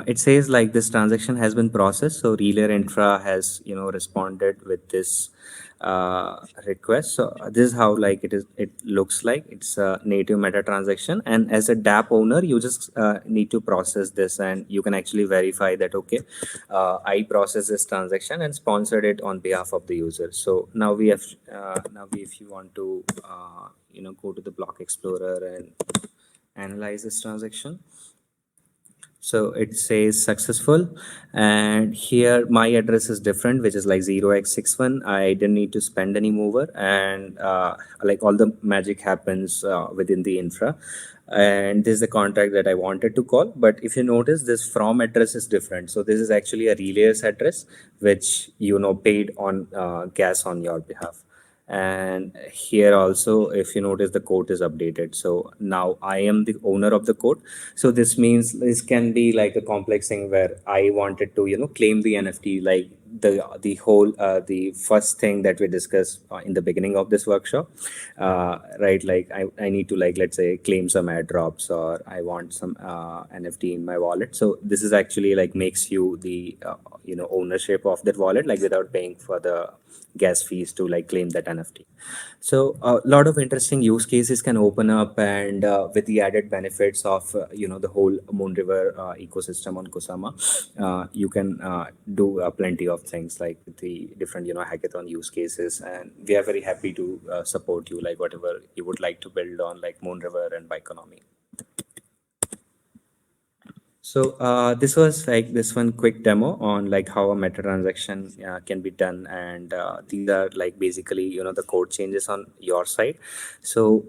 [SPEAKER 2] it says like this transaction has been processed. So Relay Infra has responded with this request. So this is how like it looks like. It's a native meta transaction, and as a DApp owner, you just need to process this, and you can actually verify that okay, I processed this transaction and sponsored it on behalf of the user. So now we have if you want to go to the block explorer and analyze this transaction. So it says successful, and here my address is different, which is like 0x61. I didn't need to spend any mover, and like all the magic happens within the infra. And this is the contract that I wanted to call. But if you notice, this from address is different. So this is actually a relayer's address, which paid on gas on your behalf. And here also, if you notice, the code is updated. So now I am the owner of the code. So this means this can be like a complex thing where I wanted to claim the NFT, like the whole the first thing that we discussed in the beginning of this workshop, right? Like I need to, like, let's say, claim some airdrops, or I want some NFT in my wallet. So this is actually like makes you the ownership of that wallet, like without paying for the gas fees to like claim that NFT. So a lot of interesting use cases can open up, and with the added benefits of the whole Moonriver ecosystem on Kusama, you can do plenty of things like the different hackathon use cases, and we are very happy to support you, like whatever you would like to build on like Moonriver and Bikeonomy. So this was like this one quick demo on like how a meta transaction can be done, and these are like basically the code changes on your side. So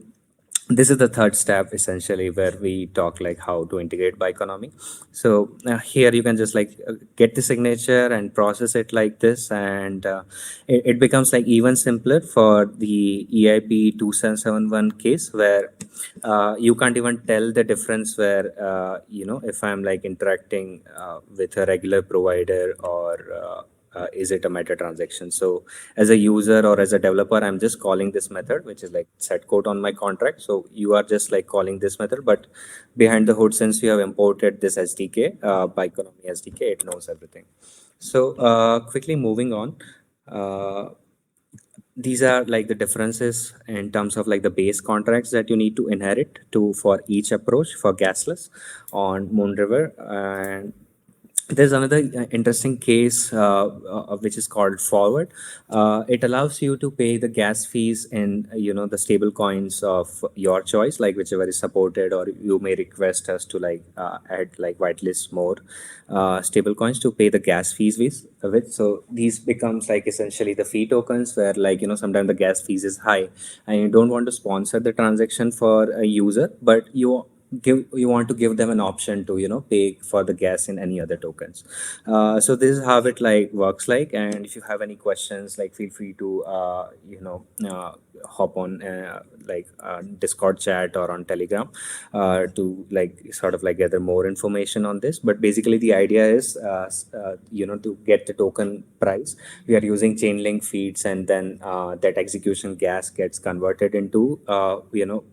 [SPEAKER 2] this is the third step essentially, where we talk like how to integrate Bikeonomy. So here you can just like get the signature and process it like this, and it becomes like even simpler for the EIP 2771 case, where you can't even tell the difference where if I'm like interacting with a regular provider, or is it a meta transaction. So as a user or as a developer, I'm just calling this method, which is like set code on my contract. So you are just like calling this method, but behind the hood, since you have imported this SDK, Bikeonomy SDK, it knows everything. So quickly moving on, these are like the differences in terms of like the base contracts that you need to inherit to for each approach for gasless on Moonriver. And there's another interesting case which is called forward. It allows you to pay the gas fees in the stable coins of your choice, like whichever is supported, or you may request us to like add like whitelist more stable coins to pay the gas fees with. So these becomes like essentially the fee tokens, where like sometimes the gas fees is high and you don't want to sponsor the transaction for a user, but you want to give them an option to pay for the gas in any other tokens. So this is how it like works like. And if you have any questions, like feel free to hop on like Discord chat or on Telegram to like sort of like gather more information on this. But basically the idea is to get the token price, we are using Chainlink feeds, and then that execution gas gets converted into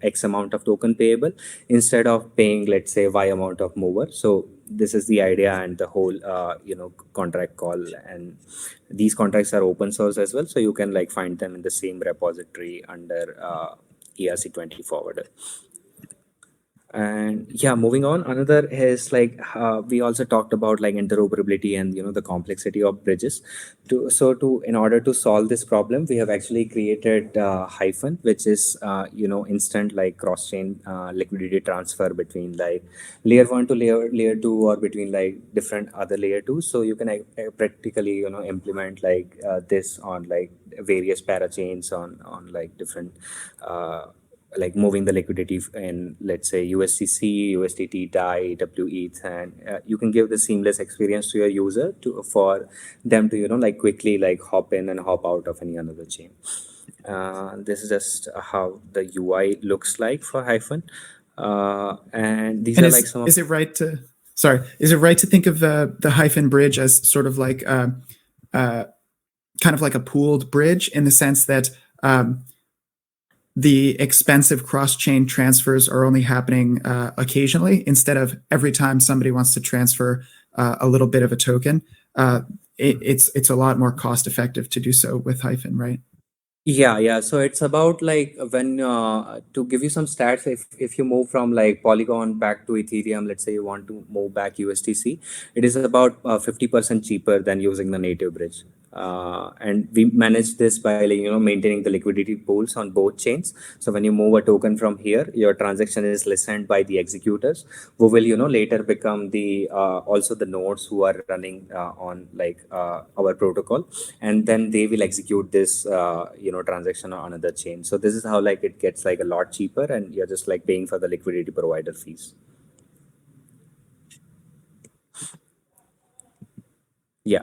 [SPEAKER 2] X amount of token payable instead of paying, let's say, Y amount of mover. So this is the idea and the whole contract call. And these contracts are open source as well, so you can like find them in the same repository under ERC20 forwarder. And yeah, moving on, another is like we also talked about like interoperability and the complexity of bridges. In order to solve this problem, we have actually created Hyphen, which is instant like cross-chain liquidity transfer between like layer 1 to layer 2, or between like different other layer 2. So you can practically implement like this on like various parachains on like different like moving the liquidity in, let's say, USDC, USDT, DAI, WETH, and you can give the seamless experience to your user for them to like quickly like hop in and hop out of any another chain. This is just how the UI looks like for Hyphen, and these are like some.
[SPEAKER 1] Is it right to think of the Hyphen bridge as sort of like kind of like a pooled bridge, in the sense that the expensive cross-chain transfers are only happening occasionally instead of every time somebody wants to transfer a little bit of a token. It's a lot more cost effective to do so with Hyphen, right?
[SPEAKER 2] Yeah. So it's about like when to give you some stats, if you move from like Polygon back to Ethereum, let's say you want to move back USDC, it is about 50% cheaper than using the native bridge. And we manage this by like, maintaining the liquidity pools on both chains. So when you move a token from here, your transaction is listened by the executors, who will later become the also the nodes who are running on like our protocol, and then they will execute this transaction on another chain. So this is how like it gets like a lot cheaper, and you're just like paying for the liquidity provider fees. Yeah,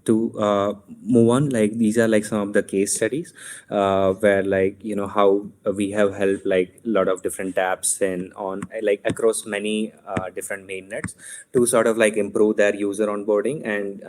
[SPEAKER 2] to move on, like these are like some of the case studies where like how we have helped like a lot of different apps and on like across many different mainnets to sort of like improve their user onboarding, and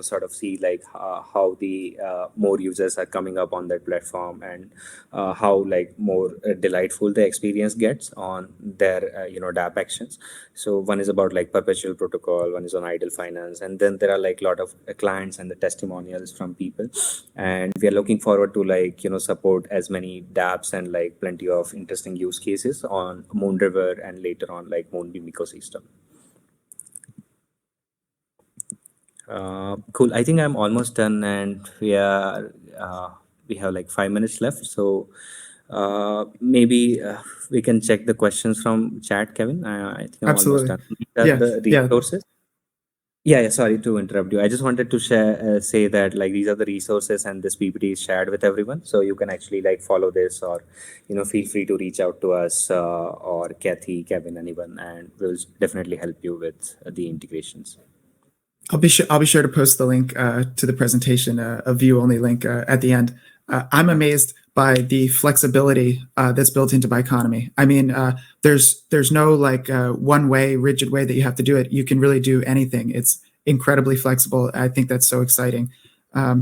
[SPEAKER 2] sort of see like how the more users are coming up on that platform, and how like more delightful the experience gets on their dApp actions. So one is about like perpetual protocol, one is on idle finance, and then there are like a lot of clients and the testimonials from people. And we are looking forward to like support as many dApps and like plenty of interesting use cases on Moonriver and later on like Moonbeam ecosystem. Cool. I think I'm almost done, and we have like 5 minutes left. So maybe we can check the questions from chat, Kevin. I think I'm almost
[SPEAKER 1] Absolutely.
[SPEAKER 2] done. These are
[SPEAKER 1] Yeah.
[SPEAKER 2] the
[SPEAKER 1] Yeah.
[SPEAKER 2] resources. Yeah. Sorry to interrupt you. I just wanted to say that like these are the resources, and this PPT is shared with everyone, so you can actually like follow this, or feel free to reach out to us or Kathy, Kevin, anyone, and we'll definitely help you with the integrations.
[SPEAKER 1] I'll be sure to post the link to the presentation, a view only link at the end. I'm amazed by the flexibility that's built into Biconomy. I mean, there's no like one way, rigid way that you have to do it. You can really do anything. It's incredibly flexible. I think that's so exciting. Yeah,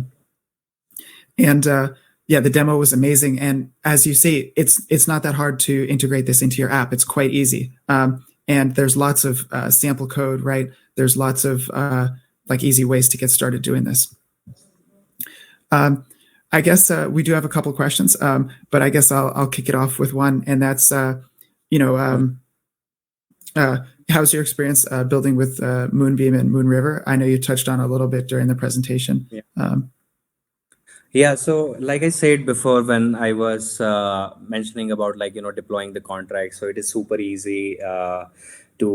[SPEAKER 1] the demo was amazing. And as you see, it's not that hard to integrate this into your app. It's quite easy. And there's lots of sample code, right? There's lots of like easy ways to get started doing this. I guess we do have a couple questions, but I guess I'll kick it off with one, and that's how's your experience building with Moonbeam and Moonriver? I know you touched on a little bit during the presentation.
[SPEAKER 2] Yeah. Yeah, so like I said before, when I was mentioning about like deploying the contract, so it is super easy to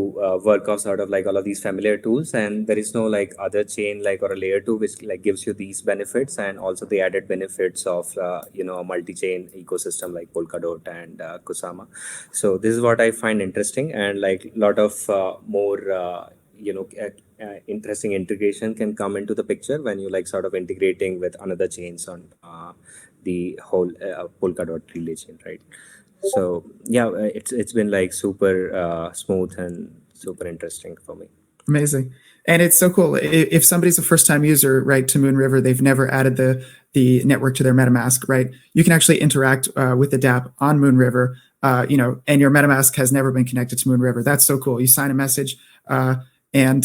[SPEAKER 2] work off sort of like all of these familiar tools, and there is no like other chain like or a layer two which like gives you these benefits, and also the added benefits of a multi-chain ecosystem like Polkadot and Kusama. So this is what I find interesting, and like a lot of more interesting integration can come into the picture when you like sort of integrating with another chains on the whole Polkadot relay chain, right? So yeah, it's been like super smooth and super interesting for me.
[SPEAKER 1] Amazing. And it's so cool. If somebody's a first-time user, right, to Moonriver, they've never added the network to their MetaMask, right? You can actually interact with the dApp on Moonriver, and your MetaMask has never been connected to Moonriver. That's so cool. You sign a message, and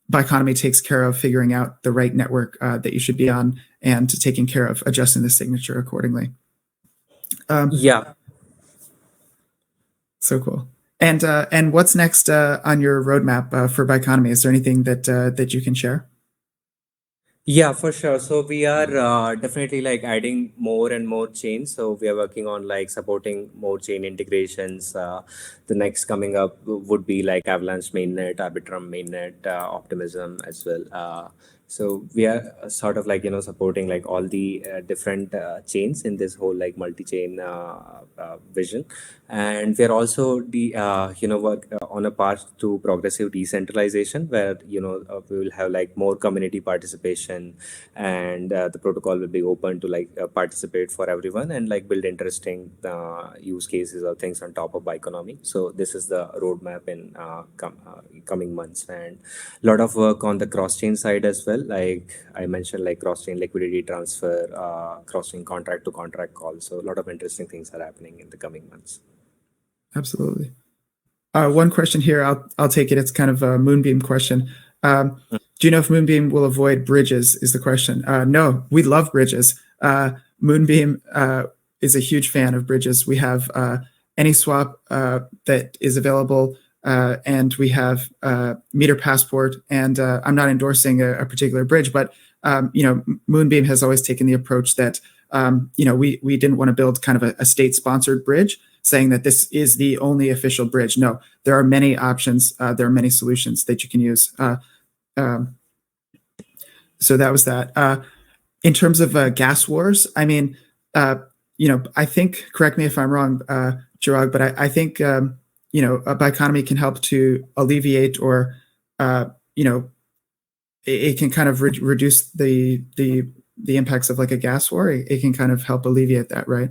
[SPEAKER 1] Biconomy takes care of figuring out the right network that you should be on, and taking care of adjusting the signature accordingly.
[SPEAKER 2] Yeah.
[SPEAKER 1] So cool. And what's next on your roadmap for Biconomy? Is there anything that you can share?
[SPEAKER 2] Yeah, for sure. So we are definitely like adding more and more chains. So we are working on like supporting more chain integrations. The next coming up would be like Avalanche mainnet, Arbitrum mainnet, Optimism as well. So we are sort of like supporting like all the different chains in this whole like multi-chain vision, and we are also work on a path to progressive decentralization, where we will have like more community participation, and the protocol will be open to like participate for everyone, and like build interesting use cases or things on top of Biconomy. So this is the roadmap in coming months, and a lot of work on the cross chain side as well. well. Like I mentioned, like cross-chain liquidity transfer, cross-chain contract to contract calls. So a lot of interesting things are happening in the coming months.
[SPEAKER 1] Absolutely. One question here, I'll take it. It's kind of a Moonbeam question. Do you know if Moonbeam will avoid bridges? Is the question. No, we love bridges. Moonbeam is a huge fan of bridges. We have AnySwap that is available, and we have Meter Passport. And I'm not endorsing a particular bridge, but Moonbeam has always taken the approach that we didn't want to build kind of a state-sponsored bridge, saying that this is the only official bridge. No, there are many options. There are many solutions that you can use. So that was that. In terms of gas wars, I mean, I think, correct me if I'm wrong, Chirag, but I think, Bioeconomy can help to alleviate or, it can kind of reduce the impacts of like a gas war. It can kind of help alleviate that, right?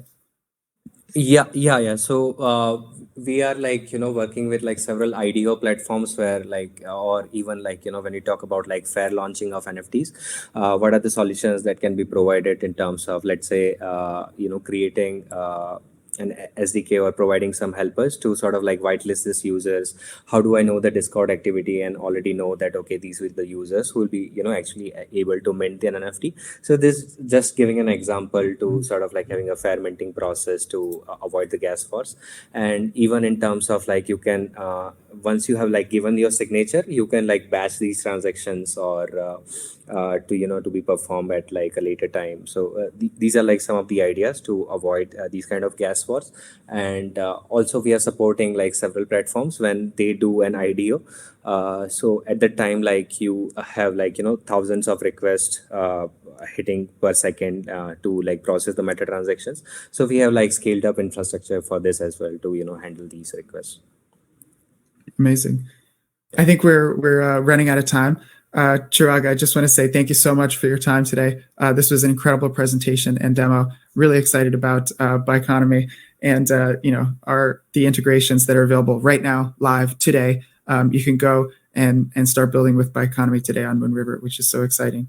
[SPEAKER 2] Yeah. So we are like working with like several IDO platforms where like or even like when you talk about like fair launching of NFTs, what are the solutions that can be provided in terms of, let's say, creating an SDK or providing some helpers to sort of like whitelist these users. How do I know the Discord activity and already know that okay, these will be the users who will be actually able to mint an NFT. So this just giving an example to sort of like having a fair minting process to avoid the gas wars. And even in terms of like you can once you have like given your signature, you can like batch these transactions or to be performed at like a later time. So these are like some of the ideas to avoid these kind of gas wars. And also we are supporting like several platforms when they do an IDO. So at the time, like you have like thousands of requests hitting per second to like process the meta transactions. So we have like scaled up infrastructure for this as well to handle these requests.
[SPEAKER 1] Amazing. I think we're running out of time. Chirag, I just want to say thank you so much for your time today. This was an incredible presentation and demo. Really excited about Bioeconomy and the integrations that are available right now, live today. You can go and start building with Bioeconomy today on Moon River, which is so exciting.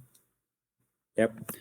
[SPEAKER 2] Yep.